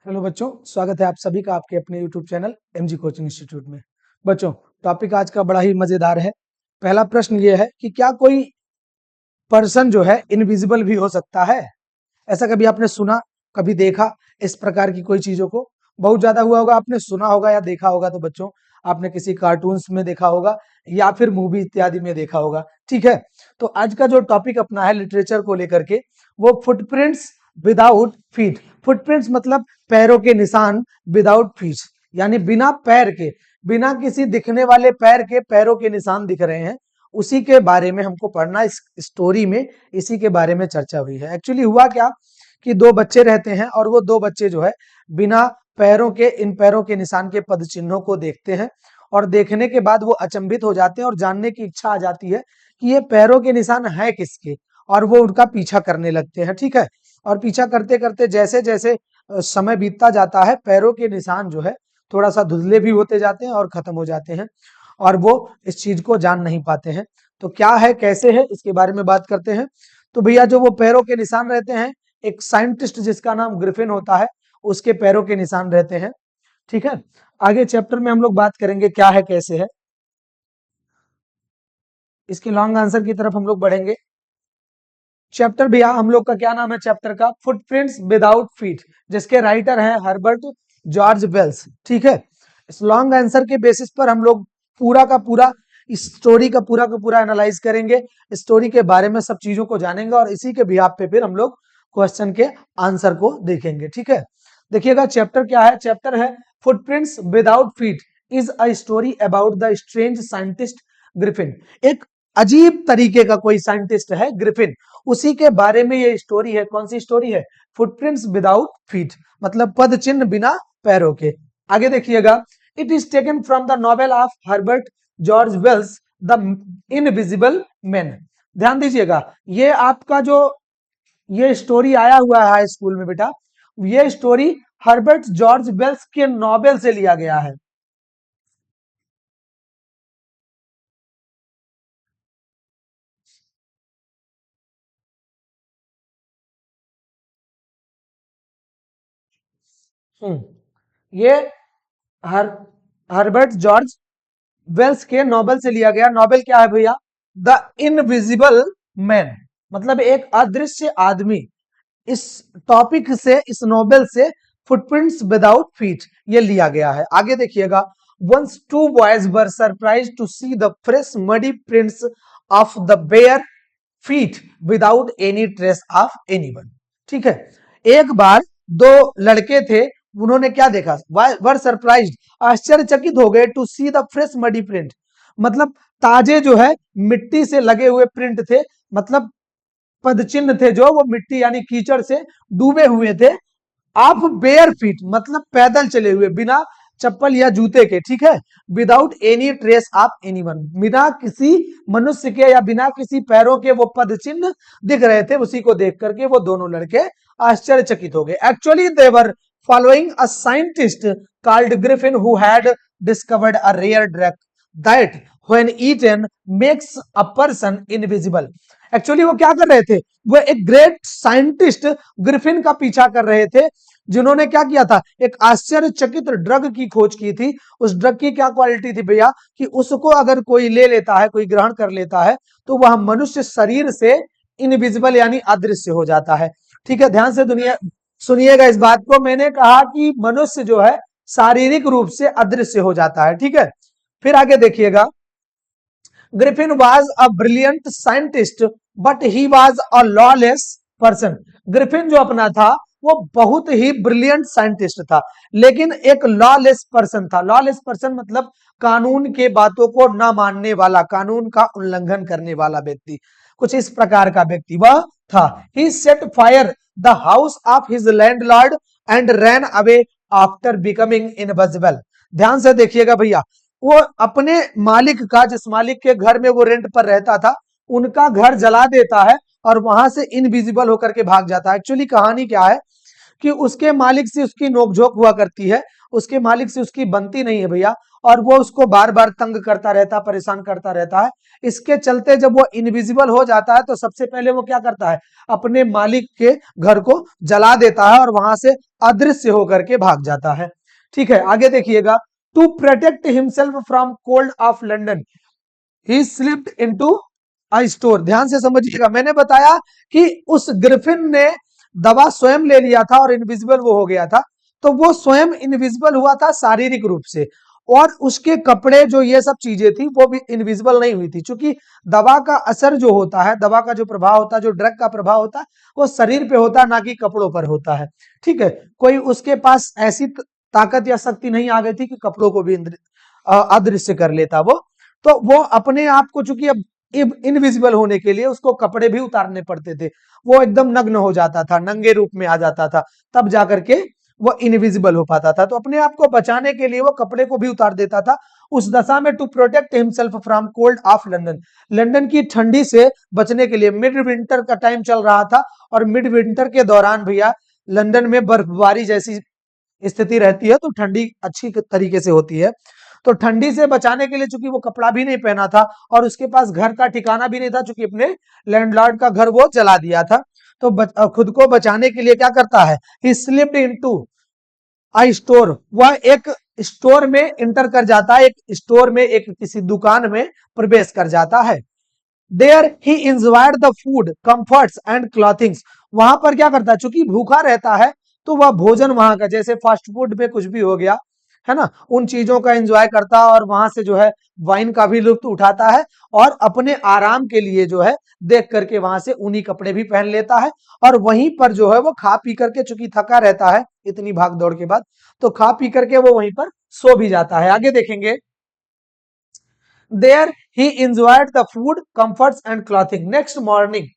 Hello बच्चों, स्वागत है आप सभी का आपके अपने YouTube channel MG coaching institute में। बच्चों, टॉपिक आज का बड़ा ही मजेदार है। पहला प्रश्न ये है कि क्या कोई पर्सन जो है इनविजिबल भी हो सकता है? ऐसा कभी आपने सुना, कभी देखा इस प्रकार की कोई चीजों को? बहुत ज्यादा हुआ होगा, आपने सुना होगा या देखा होगा तो बच्चों आपने किसी कार्टून्स में देखा होगा या फिर मूवी इत्यादि में देखा होगा। ठीक है, तो आज का जो टॉपिक अपना है लिटरेचर को लेकर के, वो फुटप्रिंट्स विदाउट फीट। फुटप्रिंट्स मतलब पैरों के निशान, विदाउट फीट यानी बिना पैर के, बिना किसी दिखने वाले पैर के पैरों के निशान दिख रहे हैं, उसी के बारे में हमको पढ़ना। इस स्टोरी में इसी के बारे में चर्चा हुई है। एक्चुअली हुआ क्या कि दो बच्चे रहते हैं और वो दो बच्चे जो है बिना पैरों के, इन पैरों के निशान के पद चिन्हों को देखते हैं और देखने के बाद वो अचंभित हो जाते हैं और जानने की इच्छा आ जाती है कि ये पैरों के निशान है किसके, और वो उनका पीछा करने लगते हैं। ठीक है, और पीछा करते करते जैसे जैसे समय बीतता जाता है, पैरों के निशान जो है थोड़ा सा धुंधले भी होते जाते हैं और खत्म हो जाते हैं और वो इस चीज को जान नहीं पाते हैं। तो क्या है, कैसे है, इसके बारे में बात करते हैं। तो भैया जो वो पैरों के निशान रहते हैं, एक साइंटिस्ट जिसका नाम ग्रिफिन होता है, उसके पैरों के निशान रहते हैं। ठीक है, आगे चैप्टर में हम लोग बात करेंगे क्या है कैसे है। इसके लॉन्ग आंसर की तरफ हम लोग बढ़ेंगे। चैप्टर भैया हम लोग का क्या नाम है चैप्टर का? फुटप्रिंट्स विदाउट फीट, जिसके राइटर हैं हर्बर्ट जॉर्ज वेल्स। ठीक है, इस लॉन्ग आंसर के बेसिस पर हम लोग पूरा का पूरा इस स्टोरी का पूरा एनालाइज करेंगे, स्टोरी के बारे में सब चीजों को जानेंगे और इसी के बिहाफ पे फिर हम लोग क्वेश्चन के आंसर को देखेंगे। ठीक है, देखिएगा चैप्टर क्या है। चैप्टर है footprints without feet is a story about the strange scientist Griffin. एक अजीब तरीके का कोई साइंटिस्ट है ग्रिफिन, उसी के बारे में ये स्टोरी है। कौन सी स्टोरी है? फुटप्रिंट्स विदाउट फीट मतलब पद चिन्ह बिना पैरों के। आगे देखिएगा, it is taken from the novel of Herbert George Wells the invisible man. ध्यान दीजिएगा, ये आपका जो ये स्टोरी आया हुआ है हाई स्कूल में बेटा, ये स्टोरी हर्बर्ट जॉर्ज वेल्स के नॉवेल से लिया गया है। ये हर हर्बर्ट जॉर्ज वेल्स के नोबेल से लिया गया। नोबेल क्या है भैया? द इनविजिबल मैन, मतलब एक अदृश्य आदमी। इस टॉपिक से, इस नोबेल से फुटप्रिंट्स विदाउट फीट ये लिया गया है। आगे देखिएगा, once two boys were surprise to see the fresh muddy prints of the bare feet without any trace of anyone. ठीक है, एक बार दो लड़के थे, उन्होंने क्या देखा? वर सरप्राइज्ड, आश्चर्यचकित हो गए, to see the fresh muddy print मतलब ताजे जो है मिट्टी से लगे हुए प्रिंट थे, मतलब पद चिन्ह थे जो वो मिट्टी यानी कीचड़ से डूबे हुए थे। आप बेयर फीट मतलब पैदल चले हुए, बिना चप्पल या जूते के। ठीक है, without any trace of anyone, बिना किसी मनुष्य के या बिना किसी पैरों के वो पद चिन्ह दिख रहे थे। उसी को देख करके वो दोनों लड़के आश्चर्यचकित हो गए। Actually they were following a scientist called Griffin who had discovered a rare drug that when eaten makes a person invisible. Actually वो क्या कर रहे थे? वो एक ग्रेट साइंटिस्ट ग्रिफिन का पीछा कर रहे थे, जिन्होंने क्या किया था? एक आश्चर्यचकित ड्रग की खोज की थी। उस ड्रग की क्या क्वालिटी थी भैया कि उसको अगर कोई ले लेता है, कोई ग्रहण कर लेता है, तो वह मनुष्य शरीर से इनविजिबल यानी अदृश्य हो जाता है। ठीक है, ध्यान से दुनिया सुनिएगा इस बात को। मैंने कहा कि मनुष्य जो है शारीरिक रूप से अदृश्य हो जाता है। ठीक है, फिर आगे देखिएगा, Griffin was a brilliant scientist but he was a lawless person. Griffin जो अपना था वो बहुत ही ब्रिलियंट साइंटिस्ट था, लेकिन एक लॉलेस पर्सन था। लॉलेस पर्सन मतलब कानून के बातों को ना मानने वाला, कानून का उल्लंघन करने वाला व्यक्ति, कुछ इस प्रकार का व्यक्ति वह था। He set fire the house of his landlord and ran away after becoming invisible. ध्यान से देखिएगा भैया, वो अपने मालिक का, जिस मालिक के घर में वो रेंट पर रहता था, उनका घर जला देता है और वहां से इनविजिबल होकर के भाग जाता है। एक्चुअली कहानी क्या है कि उसके मालिक से उसकी नोकझोंक हुआ करती है उसके मालिक से उसकी बनती नहीं है भैया, और वो उसको बार बार तंग करता रहता है, परेशान करता रहता है। इसके चलते जब वो इनविजिबल हो जाता है तो सबसे पहले वो क्या करता है, अपने मालिक के घर को जला देता है और वहां से अदृश्य होकर के भाग जाता है। ठीक है, आगे देखिएगा। To protect himself from cold of London he slipped into a store. ध्यान से समझिएगा, मैंने बताया कि उस ग्रिफिन ने दवा स्वयं ले लिया था और इनविजिबल वो हो गया था। तो वो स्वयं इनविजिबल हुआ था शारीरिक रूप से, और उसके कपड़े जो ये सब चीजें थी वो भी इनविजिबल नहीं हुई थी, क्योंकि दवा का असर जो होता है, दवा का जो प्रभाव होता है, जो ड्रग का प्रभाव होता है, वो शरीर पे होता है, ना कि कपड़ों पर होता है। ठीक है, कोई उसके पास ऐसी ताकत या शक्ति नहीं आ गई थी कि कपड़ों को भी अदृश्य कर लेता वो। तो वो अपने आप को, चूंकि अब इनविजिबल होने के लिए उसको कपड़े भी उतारने पड़ते थे, वो एकदम नग्न हो जाता था, नंगे रूप में आ जाता था, तब जाकर के वो इनविजिबल हो पाता था। तो अपने आप को बचाने के लिए वो कपड़े को भी उतार देता था उस दशा में। To protect himself from cold of London, London की ठंडी से बचने के लिए। मिड विंटर का टाइम चल रहा था, और मिड विंटर के दौरान भैया लंदन में बर्फबारी जैसी स्थिति रहती है, तो ठंडी अच्छी तरीके से होती है। तो ठंडी से बचाने के लिए, चूंकि वो कपड़ा भी नहीं पहना था और उसके पास घर का ठिकाना भी नहीं था, चूंकि अपने लैंडलॉर्ड का घर वो जला दिया था, तो खुद को बचाने के लिए क्या करता है, ही स्लिप्ड इनटू अ स्टोर। वह एक स्टोर में इंटर कर जाता है, एक स्टोर में, एक किसी दुकान में प्रवेश कर जाता है। There he enjoyed the food, comforts and clothings. वहां पर क्या करता है, चूंकि भूखा रहता है, तो वह भोजन वहां का, जैसे फास्ट फूड में कुछ भी हो गया है ना, उन चीजों का एंजॉय करता है, और वहां से जो है वाइन का भी लुत्फ उठाता है, और अपने आराम के लिए जो है देख करके वहां से ऊनी कपड़े भी पहन लेता है, और वहीं पर जो है वो खा पी करके, चूंकि थका रहता है इतनी भाग दौड़ के बाद, तो खा पी करके वो वहीं पर सो भी जाता है। आगे देखेंगे। There he enjoyed the food, comforts and clothing. Next morning,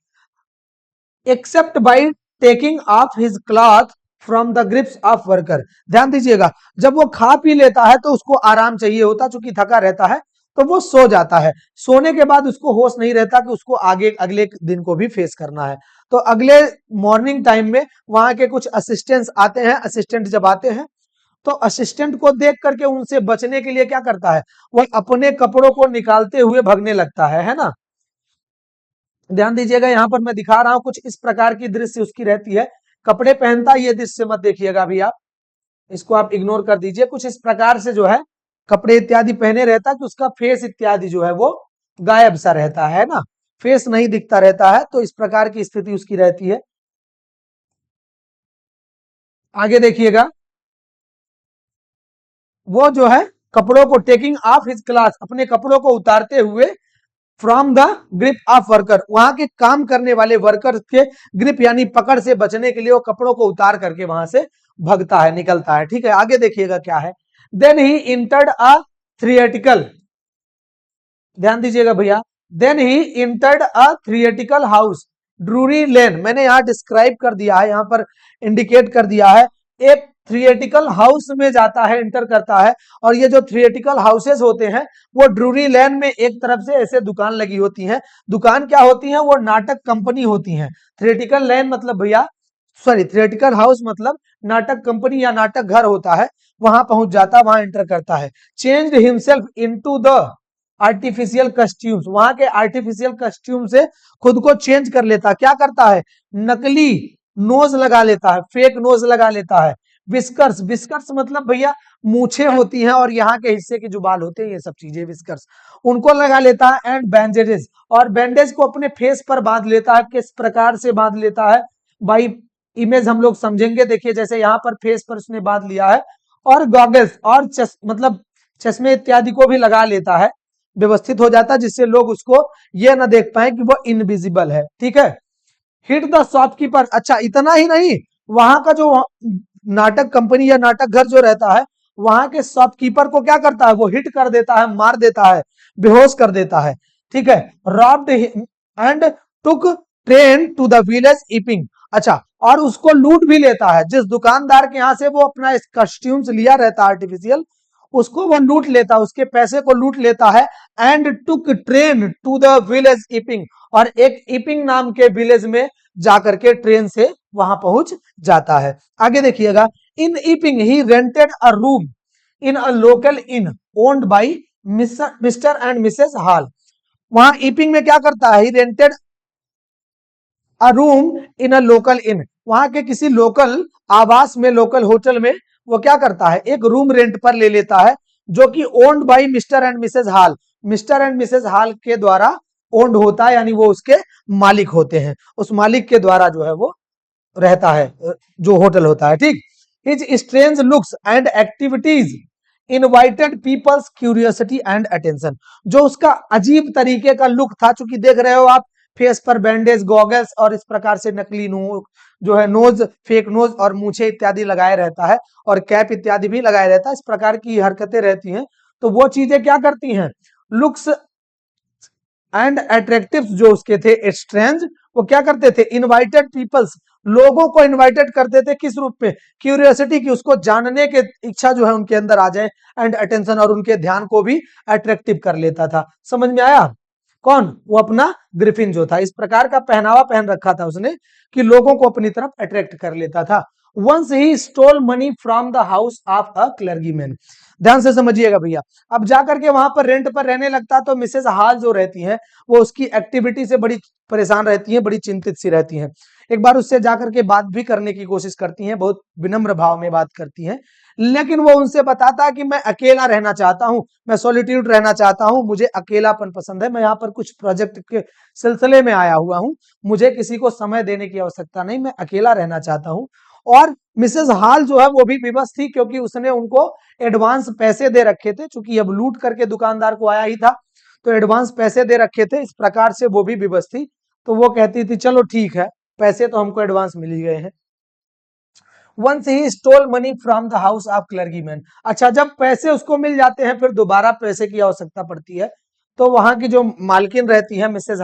except by taking off his cloth from the grips of worker. ध्यान दीजिएगा, जब वो खा पी लेता है तो उसको आराम चाहिए होता, चूंकि थका रहता है, तो वो सो जाता है। सोने के बाद उसको होश नहीं रहता कि उसको आगे अगले दिन को भी फेस करना है। तो अगले मॉर्निंग टाइम में वहां के कुछ असिस्टेंट्स आते हैं। असिस्टेंट जब आते हैं तो असिस्टेंट को देख करके उनसे बचने के लिए क्या करता है, वो अपने कपड़ों को निकालते हुए भगने लगता है ना। ध्यान दीजिएगा, यहां पर मैं दिखा रहा हूं कुछ इस प्रकार की दृश्य उसकी रहती है। कपड़े पहनता है, ये दृश्य मत देखिएगा अभी आप, इसको आप इग्नोर कर दीजिए। कुछ इस प्रकार से जो है कपड़े इत्यादि पहने रहता है कि उसका फेस इत्यादि जो है वो गायब सा रहता है ना, फेस नहीं दिखता रहता है। तो इस प्रकार की स्थिति उसकी रहती है। आगे देखिएगा, वो जो है कपड़ों को, टेकिंग ऑफ हिज क्लास, अपने कपड़ों को उतारते हुए, from the grip of worker, वहां के काम करने वाले वर्कर के ग्रिप यानी पकड़ से बचने के लिए वो कपड़ों को उतार करके वहां से भगता है, निकलता है। ठीक है, आगे देखिएगा क्या है। Then he entered a theatrical, ध्यान दीजिएगा भैया, then he entered a theatrical house Drury Lane. मैंने यहाँ डिस्क्राइब कर दिया है, यहाँ पर इंडिकेट कर दिया है। एक थिएटिकल हाउस में जाता है, इंटर करता है, और ये जो थिएटिकल हाउसेस होते हैं वो ड्रूरी लेन में एक तरफ से ऐसे दुकान लगी होती हैं। दुकान क्या होती है, वो नाटक कंपनी होती हैं। थिएटिकल लेन मतलब भैया, सॉरी, थिएटिकल हाउस मतलब नाटक कंपनी या नाटक घर होता है। वहां पहुंच जाता है, वहां इंटर करता है। Changed himself into the artificial costumes, वहां के आर्टिफिशियल कस्ट्यूम से खुद को चेंज कर लेता। क्या करता है, नकली नोज लगा लेता है, फेक नोज लगा लेता है। विस्कर्स, विस्कर्स मतलब भैया मूछें होती हैं, और यहाँ के हिस्से के जो बाल होते हैं, ये सब चीजें विस्कर्स, उनको लगा लेता है। एंड बैंडेजेस, और बैंडेज को अपने फेस पर बांध लेता है। किस प्रकार से बांध लेता है, बाई इमेज हम लोग समझेंगे। देखिए, जैसे यहाँ पर फेस पर उसने बांध लिया है, और गॉगल्स और मतलब चश्मे इत्यादि को भी लगा लेता है, व्यवस्थित हो जाता है, जिससे लोग उसको ये ना देख पाए कि वो इनविजिबल है। ठीक है, हिट द शॉपकीपर। अच्छा, इतना ही नहीं, वहां का जो नाटक कंपनी या नाटक घर जो रहता है, वहां के शॉपकीपर को क्या करता है, वो हिट कर देता है, मार देता है, बेहोश कर देता है। ठीक है, robbed and took train to the village Iping. अच्छा, और उसको लूट भी लेता है। जिस दुकानदार के यहाँ से वो अपना कस्ट्यूम्स लिया रहता है आर्टिफिशियल, उसको वो लूट लेता है, उसके पैसे को लूट लेता है। And took train to the village Iping, और एक ईपिंग नाम के विलेज में जाकर के ट्रेन से वहां पहुंच जाता है। आगे देखिएगा, in Iping he rented a room in a local inn owned by Mr and Mrs Hall. वहां ईपिंग में क्या करता है, he rented a room in a local inn, वहां के किसी लोकल आवास में, लोकल होटल में वो क्या करता है, एक रूम रेंट पर ले लेता है, जो कि owned by Mr and Mrs hall, mister and Mrs hall के द्वारा ओन्ड होता है, यानी वो उसके मालिक होते हैं, उस मालिक के द्वारा जो है वो रहता है, जो होटल होता है, ठीक। His strange looks and activities invited people's curiosity and attention, जो उसका अजीब तरीके का लुक था, चूंकि देख रहे हो आप फेस पर बैंडेज, गॉगल्स और इस प्रकार से नकली जो है नोज, फेक नोज और मूछे इत्यादि लगाए रहता है, और कैप इत्यादि भी लगाए रहता है, इस प्रकार की हरकतें रहती हैं, तो वो चीजें क्या करती हैं, लुक्स एंड अट्रैक्टिव जो उसके थे स्ट्रेंज, वो क्या करते थे, इनवाइटेड पीपल्स, लोगों को इनवाइटेड करते थे, किस रूप में, क्यूरियोसिटी की, उसको जानने की इच्छा जो है उनके अंदर आ जाए, एंड अटेंशन, और उनके ध्यान को भी अट्रैक्टिव कर लेता था। समझ में आया? कौन? वो अपना ग्रिफिन जो था, इस प्रकार का पहनावा पहन रखा था उसने कि लोगों को अपनी तरफ अट्रैक्ट कर लेता था। Once he stole money from the house of a clergyman, ध्यान से समझिएगा भैया, अब जाकर के वहां पर रेंट पर रहने लगता, तो मिसेस हॉल जो रहती हैं वो उसकी एक्टिविटी से बड़ी परेशान रहती हैं, बड़ी चिंतित सी रहती हैं। एक बार उससे जाकर के बात भी करने की कोशिश करती हैं, बहुत विनम्र भाव में बात करती हैं, लेकिन वो उनसे बताता है कि मैं अकेला रहना चाहता हूं, मैं सॉलिट्यूड रहना चाहता हूं, मुझे अकेलापन पसंद है, मैं यहाँ पर कुछ प्रोजेक्ट के सिलसिले में आया हुआ हूं, मुझे किसी को समय देने की आवश्यकता नहीं, मैं अकेला रहना चाहता हूं। और मिसेस हॉल जो है वो भी विवश थी, क्योंकि उसने उनको एडवांस पैसे दे रखे थे, क्योंकि अब लूट करके दुकानदार को आया ही था, तो एडवांस पैसे दे रखे थे, इस प्रकार से वो भी विवश थी। तो वो कहती थी चलो ठीक है, पैसे तो हमको एडवांस मिल ही गए हैं। Once he stole money from the house of clergyman, अच्छा जब पैसे उसको मिल जाते हैं, फिर दोबारा पैसे की आवश्यकता पड़ती है, तो वहां की जो मालकिन रहती है मिसेज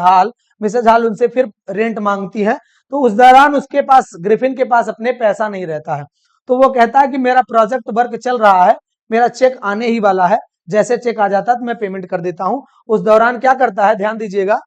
हॉल उनसे फिर रेंट मांगती है, तो उस दौरान उसके पास, ग्रिफिन के पास अपने पैसा नहीं रहता है, तो वो कहता है कि मेरा प्रोजेक्ट वर्क चल रहा है, मेरा चेक आने ही वाला है, जैसे चेक आ जाता है तो मैं पेमेंट कर देता हूं। उस दौरान क्या करता है, ध्यान दीजिएगा,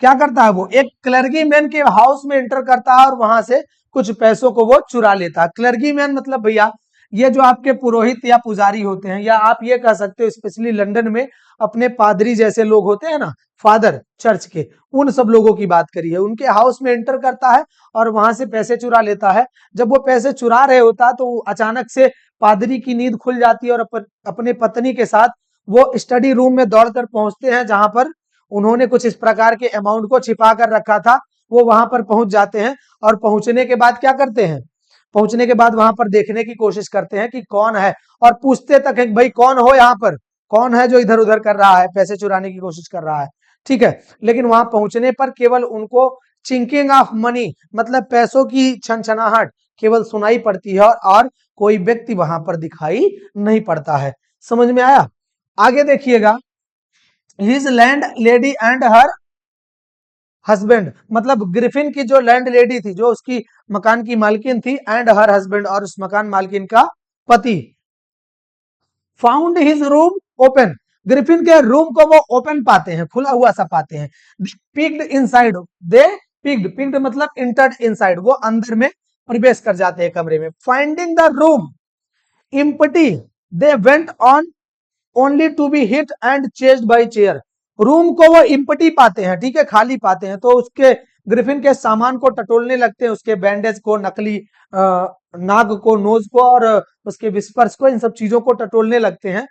क्या करता है, वो एक क्लर्गी मैन के हाउस में एंटर करता है और वहां से कुछ पैसों को वो चुरा लेता है। क्लर्गी मैन मतलब भैया ये जो आपके पुरोहित या पुजारी होते हैं, या आप ये कह सकते हो स्पेशली लंदन में अपने पादरी जैसे लोग होते हैं ना, फादर चर्च के, उन सब लोगों की बात करी है, उनके हाउस में एंटर करता है और वहां से पैसे चुरा लेता है। जब वो पैसे चुरा रहे होता है तो अचानक से पादरी की नींद खुल जाती है और अपने पत्नी के साथ वो स्टडी रूम में दौड़कर पहुंचते हैं, जहां पर उन्होंने कुछ इस प्रकार के अमाउंट को छिपा कर रखा था। वो वहां पर पहुंच जाते हैं और पहुंचने के बाद क्या करते हैं, पहुंचने के बाद वहां पर देखने की कोशिश करते हैं कि कौन है, और पूछते तक है कि भाई कौन हो, यहाँ पर कौन है जो इधर उधर कर रहा है, पैसे चुराने की कोशिश कर रहा है, ठीक है। लेकिन वहां पहुंचने पर केवल उनको चिंकिंग ऑफ मनी, मतलब पैसों की छनछनाहट केवल सुनाई पड़ती है, और कोई व्यक्ति वहां पर दिखाई नहीं पड़ता है। समझ में आया? आगे देखिएगा, his land lady and her husband, मतलब ग्रिफिन की जो लैंड लेडी थी, जो उसकी मकान की मालकिन थी, एंड हर हस्बैंड, और उस मकान मालकिन का पति, found his room open, Griffin के रूम को वो ओपन पाते हैं, खुला हुआ सा पाते हैं। पिक्ड इनसाइड, दे पिक्ड मतलब इंटर्ड इनसाइड, वो अंदर में प्रवेश कर जाते हैं कमरे में। Finding the room empty, they went on only to be hit and chased by chair, room को वो इम्पटी पाते हैं, ठीक है, खाली पाते हैं, तो उसके ग्रिफिन के सामान को टटोलने लगते हैं, उसके बैंडेज को, नकली नाग को, नोज को, और उसके विस्पर्स को, इन सब चीजों को टटोलने लगते हैं।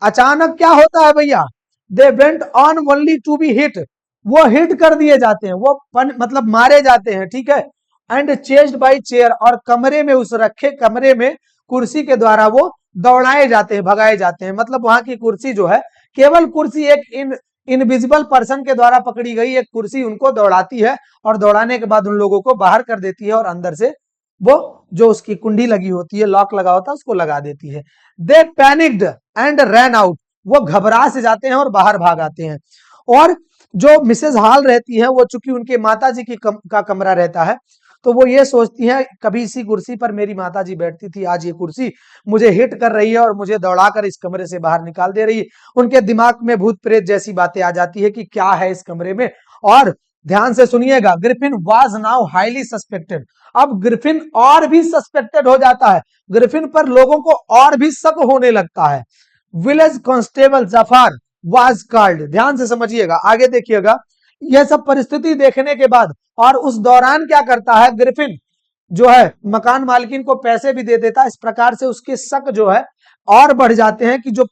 अचानक क्या होता है भैया, they went on only to be hit, वो हिट कर दिए जाते हैं, वो मतलब मारे जाते हैं, ठीक है, एंड चेस्ड बाय चेयर, और कमरे में, उस रखे कमरे में कुर्सी के द्वारा वो दौड़ाए जाते हैं, भगाए जाते हैं। मतलब वहां की कुर्सी जो है, केवल कुर्सी एक इनविजिबल पर्सन के द्वारा पकड़ी गई एक कुर्सी उनको दौड़ाती है, और दौड़ाने के बाद उन लोगों को बाहर कर देती है, और अंदर से वो जो उसकी कुंडी लगी होती है, लॉक लगा होता है, उसको लगा देती है। दे पैनिक्ड एंड रैन आउट, वो घबरा से जाते हैं और बाहर भाग आते हैं। और जो मिसेज हॉल रहती है, वो चूंकि उनके माता जी का कमरा रहता है, तो वो ये सोचती हैं कभी इसी कुर्सी पर मेरी माता जी बैठती थी, आज ये कुर्सी मुझे हिट कर रही है और मुझे दौड़ाकर इस कमरे से बाहर निकाल दे रही है। उनके दिमाग में भूत प्रेत जैसी बातें आ जाती है कि क्या है इस कमरे में, और ध्यान से सुनिएगा, Griffin was now highly suspected. अब ग्रिफिन और भी सस्पेक्टेड हो जाता है, ग्रिफिन पर लोगों को और भी शक होने लगता है। Village constable Jaffers was called. ध्यान से समझिएगा, आगे देखिएगा। यह सब परिस्थिति देखने के बाद और उस दौरान क्या करता है, ग्रिफिन जो है मकान मालकिन को पैसे भी दे देता है। इस प्रकार से उसके शक जो है और बढ़ जाते हैं कि जो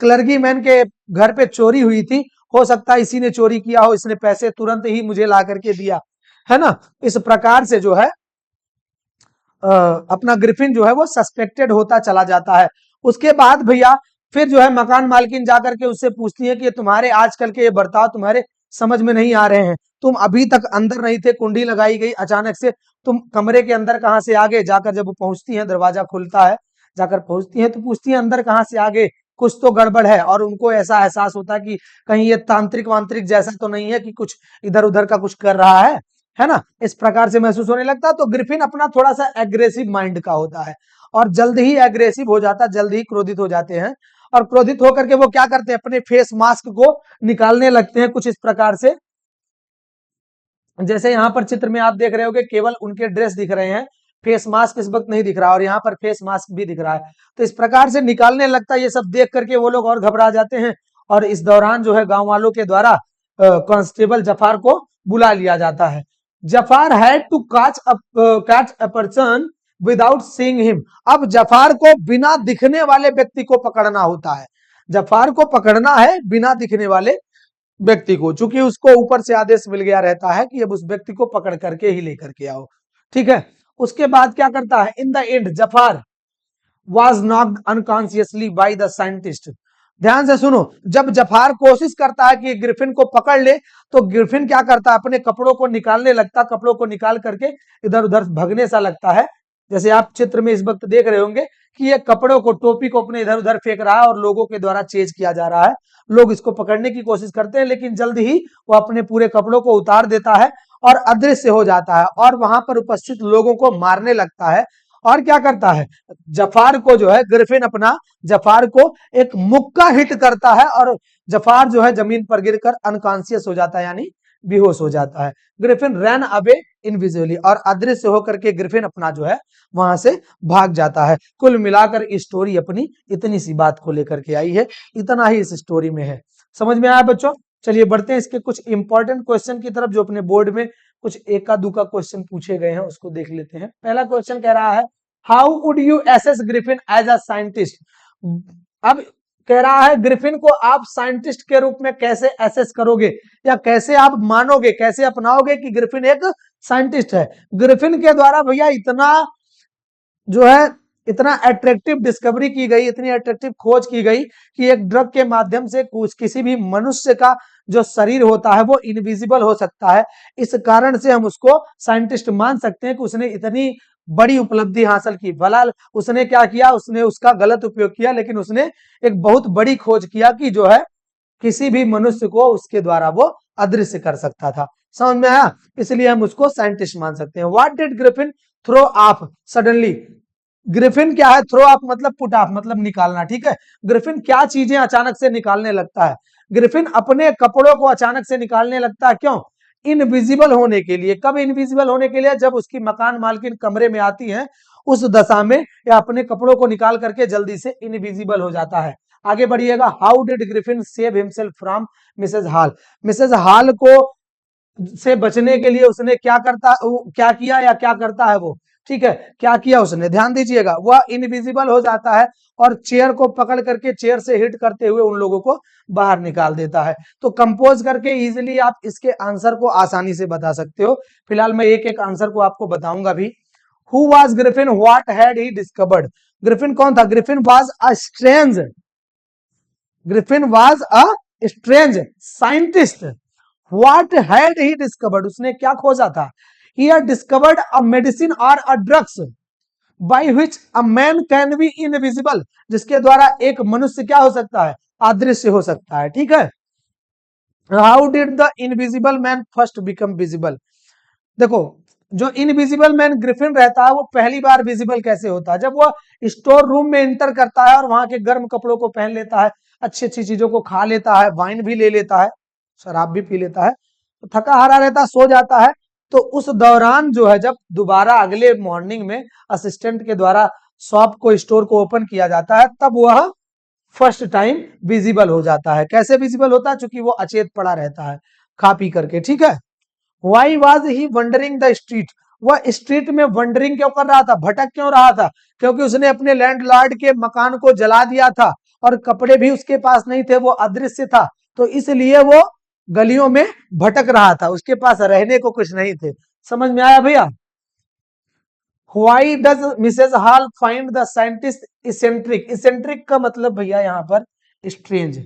क्लर्गी मैन के घर पे चोरी हुई थी, हो सकता है इसी ने चोरी किया हो, इसने पैसे तुरंत ही मुझे ला करके दिया, है ना। इस प्रकार से जो है अपना ग्रिफिन जो है वो सस्पेक्टेड होता चला जाता है। उसके बाद भैया फिर जो है मकान मालकिन जाकर के उससे पूछती है कि तुम्हारे आजकल के ये बर्ताव तुम्हारे समझ में नहीं आ रहे हैं, तुम अभी तक अंदर नहीं थे, कुंडी लगाई गई, अचानक से तुम कमरे के अंदर कहां से आ गए। जाकर जब वो पहुंचती है, दरवाजा खुलता है, जाकर पहुंचती है तो पूछती है अंदर कहां से आ गए, कुछ तो गड़बड़ है। और उनको ऐसा एहसास होता है कि कहीं ये तांत्रिक वांत्रिक जैसा तो नहीं है कि कुछ इधर उधर का कुछ कर रहा है ना। इस प्रकार से महसूस होने लगता है। तो ग्रिफिन अपना थोड़ा सा एग्रेसिव माइंड का होता है और जल्द ही एग्रेसिव हो जाता है, जल्द ही क्रोधित हो जाते हैं। और क्रोधित होकर के वो क्या करते हैं, अपने फेस मास्क को निकालने लगते हैं कुछ इस प्रकार से। जैसे यहाँ पर चित्र में आप देख रहे होगे, केवल उनके ड्रेस दिख रहे हैं, फेस मास्क इस वक्त नहीं दिख रहा, और यहाँ पर फेस मास्क भी दिख रहा है। तो इस प्रकार से निकालने लगता है। ये सब देख करके वो लोग और घबरा जाते हैं। और इस दौरान जो है गांव वालों के द्वारा कांस्टेबल जफार को बुला लिया जाता है। Jaffers had to catch a person without seeing him. अब जफार को बिना दिखने वाले व्यक्ति को पकड़ना होता है। जफार को पकड़ना है बिना दिखने वाले व्यक्ति को, चूंकि उसको ऊपर से आदेश मिल गया रहता है कि अब उस व्यक्ति को पकड़ करके ही लेकर के आओ, ठीक है। उसके बाद क्या करता है, in the end Jaffers was knocked unconsciously by the scientist. ध्यान से सुनो, जब जफार कोशिश करता है कि ग्रिफिन को पकड़ ले, तो ग्रिफिन क्या करता है, अपने कपड़ों को निकालने लगता, कपड़ों को निकाल करके इधर उधर भगने सा लगता है। जैसे आप चित्र में इस वक्त देख रहे होंगे कि ये कपड़ों को, टोपी को अपने इधर उधर फेंक रहा है और लोगों के द्वारा चेज किया जा रहा है। लोग इसको पकड़ने की कोशिश करते हैं, लेकिन जल्द ही वो अपने पूरे कपड़ों को उतार देता है और अदृश्य हो जाता है और वहां पर उपस्थित लोगों को मारने लगता है। और क्या करता है, जफार को जो है ग्रिफिन अपना जफार को एक मुक्का हिट करता है और जफार जो है जमीन पर गिरकर अनकॉन्शियस हो जाता है, यानी बेहोश हो जाता है। ग्रिफिन रन अवे इनविजिबली, और अदृश्य होकर के ग्रिफिन अपना जो है वहां से भाग जाता है। कुल मिलाकर स्टोरी अपनी इतनी सी बात को लेकर के आई है, इतना ही इस स्टोरी में है। समझ में आया बच्चों? चलिए बढ़ते हैं इसके कुछ इंपॉर्टेंट क्वेश्चन की तरफ, जो अपने बोर्ड में कुछ एका दुका क्वेश्चन पूछे गए हैं, उसको देख लेते हैं। पहला क्वेश्चन कह रहा है, how would you assess Griffin as a scientist. अब कह रहा है ग्रिफिन को आप साइंटिस्ट के रूप में कैसे एसेस करोगे, या कैसे आप मानोगे, कैसे अपनाओगे कि ग्रिफिन एक साइंटिस्ट है। ग्रिफिन के द्वारा भैया इतना जो है, इतना अट्रैक्टिव डिस्कवरी की गई, इतनी अट्रैक्टिव खोज की गई कि एक ड्रग के माध्यम से कुछ किसी भी मनुष्य का जो शरीर होता है वो इनविजिबल हो सकता है। इस कारण से हम उसको साइंटिस्ट मान सकते हैं कि उसने इतनी बड़ी उपलब्धि हासिल की। भला उसने क्या किया, उसने उसका गलत उपयोग किया, लेकिन उसने एक बहुत बड़ी खोज किया कि जो है किसी भी मनुष्य को उसके द्वारा वो अदृश्य कर सकता था। समझ में आया? इसलिए हम उसको साइंटिस्ट मान सकते हैं। What did Griffin throw off suddenly. Griffin क्या है, थ्रो ऑफ मतलब पुट ऑफ, मतलब निकालना, ठीक है। ग्रिफिन क्या चीजें अचानक से निकालने लगता है, ग्रिफिन अपने कपड़ों को अचानक से निकालने लगता है। क्यों? इनविजिबल होने के लिए। कब इनविजिबल होने के लिए? जब उसकी मकान मालकिन कमरे में आती है, उस दशा में या अपने कपड़ों को निकाल करके जल्दी से इनविजिबल हो जाता है। आगे बढ़िएगा। How did Griffin save himself from Mrs Hall. Mrs Hall को से बचने के लिए उसने क्या क्या किया या क्या करता है वो, ठीक है, क्या किया उसने, ध्यान दीजिएगा। वह इनविजिबल हो जाता है और चेयर को पकड़ करके चेयर से हिट करते हुए उन लोगों को बाहर निकाल देता है। तो कंपोज करके इजीली आप इसके आंसर को आसानी से बता सकते हो। फिलहाल मैं एक एक आंसर को आपको बताऊंगा भी। Who was Griffin, what had he discovered. Griffin कौन था? Griffin was a strange, Griffin was a strange scientist. What had he discovered, उसने क्या खोजा था? He had discovered a medicine or a drugs by which a man can be invisible, जिसके द्वारा एक मनुष्य क्या हो सकता है? अदृश्य हो सकता है, ठीक है। How did the invisible man first become visible? देखो, जो इनविजिबल मैन ग्रिफिन रहता है वो पहली बार विजिबल कैसे होता है? जब वो स्टोर रूम में एंटर करता है और वहां के गर्म कपड़ों को पहन लेता है, अच्छी अच्छी चीजों को खा लेता है, वाइन भी ले लेता है, शराब भी पी लेता है, तो थका हारा रहता है, सो जाता है। तो उस दौरान जो है जब दोबारा अगले मॉर्निंग में असिस्टेंट के द्वारा शॉप को, स्टोर को ओपन किया जाता है, तब वह फर्स्ट टाइम विजिबल हो जाता है। कैसे विजिबल होता है? क्योंकि वो अचेत पड़ा रहता है खा पी करके, ठीक है। Why was he wondering the street, वह स्ट्रीट में वंडरिंग क्यों कर रहा था, भटक क्यों रहा था? क्योंकि उसने अपने लैंडलॉर्ड के मकान को जला दिया था और कपड़े भी उसके पास नहीं थे, वो अदृश्य था, तो इसलिए वो गलियों में भटक रहा था, उसके पास रहने को कुछ नहीं थे। समझ में आया भैया? Why does Mrs hall find the scientist eccentric? Eccentric का मतलब भैया यहां पर strange.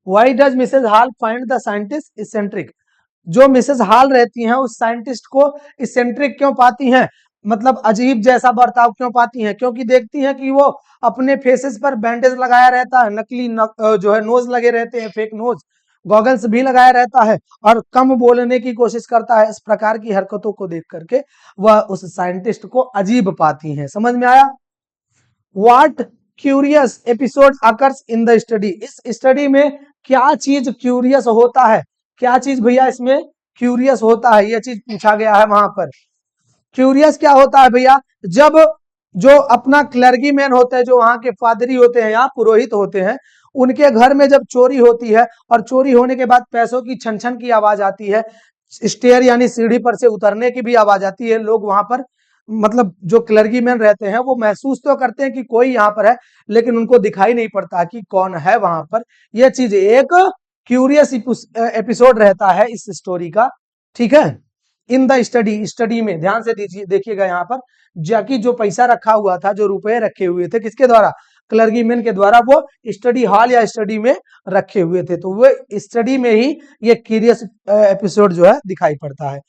Why does Mrs hall find the scientist eccentric? जो मिसेस हॉल रहती हैं उस साइंटिस्ट को इसेंट्रिक क्यों पाती हैं, मतलब अजीब जैसा बर्ताव क्यों पाती हैं? क्योंकि देखती हैं कि वो अपने फेसेस पर बैंडेज लगाया रहता है, नकली जो है नोज लगे रहते हैं, फेक नोज, गॉगल्स भी लगाया रहता है और कम बोलने की कोशिश करता है। इस प्रकार की हरकतों को देख करके वह उस साइंटिस्ट को अजीब पाती हैं। समझ में आया? What curious episode occurs in the study? इस स्टडी में क्या चीज क्यूरियस होता है? क्या चीज भैया इसमें क्यूरियस होता है? यह चीज पूछा गया है वहां पर। क्यूरियस क्या होता है भैया? जब जो अपना क्लर्गी मैन होते हैं, जो वहां के पादरी होते हैं या पुरोहित होते हैं, उनके घर में जब चोरी होती है और चोरी होने के बाद पैसों की छन छन की आवाज आती है, स्टेयर यानी सीढ़ी पर से उतरने की भी आवाज आती है, लोग वहां पर, मतलब जो क्लर्गी मैन रहते हैं वो महसूस तो करते हैं कि कोई यहाँ पर है, लेकिन उनको दिखाई नहीं पड़ता कि कौन है वहां पर। यह चीज एक क्यूरियस एपिसोड रहता है इस स्टोरी का, ठीक है। इन द स्टडी, स्टडी में ध्यान से देखिएगा यहाँ पर, जाकि जो पैसा रखा हुआ था, जो रुपए रखे हुए थे, किसके द्वारा? क्लर्गी मैन के द्वारा, वो स्टडी हॉल या स्टडी में रखे हुए थे। तो वो स्टडी में ही ये क्यूरियस एपिसोड जो है दिखाई पड़ता है।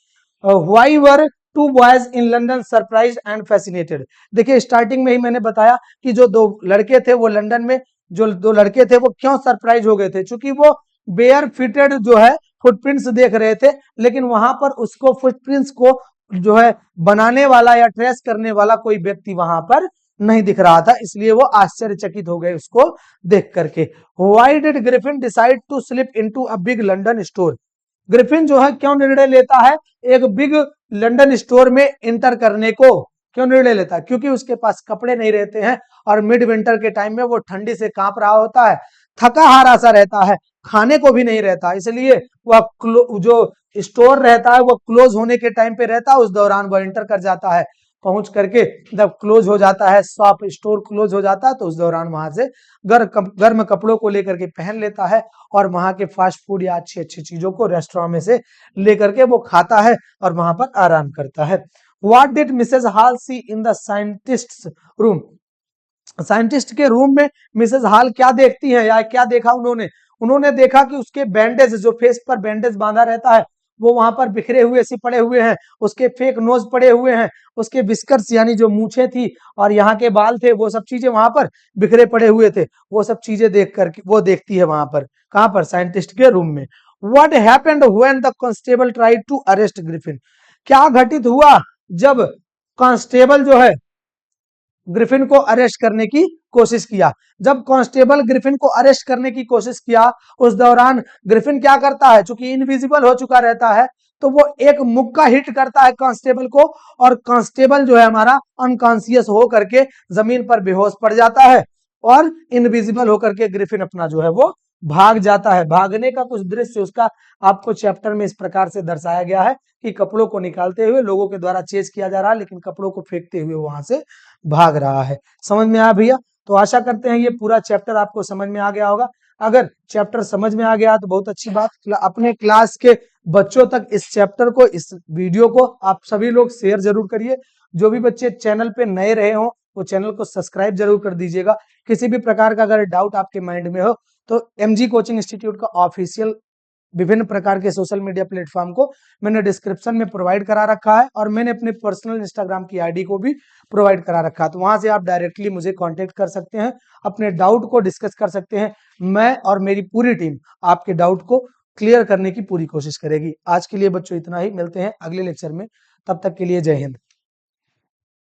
Why were two boys in London surprise and fascinated? देखिए स्टार्टिंग में ही मैंने बताया कि जो दो लड़के थे वो लंदन में, जो दो लड़के थे वो क्यों सरप्राइज हो गए थे? क्योंकि वो बेयर फिटेड जो है फुटप्रिंट्स देख रहे थे, लेकिन वहां पर उसको फुटप्रिंट्स को जो है बनाने वाला या ट्रेस करने वाला कोई व्यक्ति वहां पर नहीं दिख रहा था, इसलिए वो आश्चर्यचकित हो गए उसको देख करके। Why did Griffin decide to slip into a big London store? Griffin जो है क्यों निर्णय लेता है एक बिग लंदन स्टोर में इंटर करने को? क्यों निर्णय लेता है? क्योंकि उसके पास कपड़े नहीं रहते हैं और मिड विंटर के टाइम में वो ठंडी से कांप रहा होता है, थका हारा सा रहता है, खाने को भी नहीं रहता, इसलिए वह जो स्टोर रहता है वो क्लोज होने के टाइम पे रहता है, उस दौरान वह इंटर कर जाता है। पहुंच करके जब क्लोज हो जाता है, शॉप स्टोर क्लोज हो जाता है, तो उस दौरान वहां से गर्म कपड़ों को लेकर के पहन लेता है और वहां के फास्ट फूड या अच्छी अच्छी चीजों को रेस्टोरेंट में से लेकर के वो खाता है और वहां पर आराम करता है। What did Mrs Hall see in the scientist room? Scientist के रूम में मिसेस हॉल क्या देखती है या क्या देखा उन्होंने? उन्होंने देखा कि उसके बैंडेज, जो फेस पर बैंडेज बांधा रहता है, वो वहां पर बिखरे हुए से पड़े हुए हैं, उसके फेक नोज पड़े हुए हैं, उसके विस्कर्स यानी जो मूछे थी और यहाँ के बाल थे, वो सब चीजें वहां पर बिखरे पड़े हुए थे। वो सब चीजें देख करके वो देखती है वहां पर, कहां पर? साइंटिस्ट के रूम में। What happened when the constable tried to arrest Griffin? क्या घटित हुआ जब कांस्टेबल जो है ग्रिफिन को अरेस्ट करने की कोशिश किया? जब कांस्टेबल ग्रिफिन को अरेस्ट करने की कोशिश किया, उस दौरान ग्रिफिन क्या करता है? चूंकि इनविजिबल हो चुका रहता है, तो वो एक मुक्का हिट करता है कांस्टेबल को और कांस्टेबल जो है हमारा अनकॉन्शियस हो करके जमीन पर बेहोश पड़ जाता है और इनविजिबल होकर के ग्रिफिन अपना जो है वो भाग जाता है। भागने का कुछ दृश्य उसका आपको चैप्टर में इस प्रकार से दर्शाया गया है कि कपड़ों को निकालते हुए लोगों के द्वारा चेज किया जा रहा है, लेकिन कपड़ों को फेंकते हुए वहां से भाग रहा है। समझ में आया भैया? तो आशा करते हैं ये पूरा चैप्टर आपको समझ में आ गया होगा। अगर चैप्टर समझ में आ गया तो बहुत अच्छी बात। अपने क्लास के बच्चों तक इस चैप्टर को, इस वीडियो को आप सभी लोग शेयर जरूर करिए। जो भी बच्चे चैनल पे नए रहे हो वो चैनल को सब्सक्राइब जरूर कर दीजिएगा। किसी भी प्रकार का अगर डाउट आपके माइंड में हो तो एमजी कोचिंग इंस्टीट्यूट का ऑफिशियल विभिन्न प्रकार के सोशल मीडिया प्लेटफॉर्म को मैंने डिस्क्रिप्शन में प्रोवाइड करा रखा है और मैंने अपने पर्सनल इंस्टाग्राम की आईडी को भी प्रोवाइड करा रखा है, तो वहां से आप डायरेक्टली मुझे कांटेक्ट कर सकते हैं, अपने डाउट को डिस्कस कर सकते हैं। मैं और मेरी पूरी टीम आपके डाउट को क्लियर करने की पूरी कोशिश करेगी। आज के लिए बच्चों इतना ही, मिलते हैं अगले लेक्चर में, तब तक के लिए जय हिंद।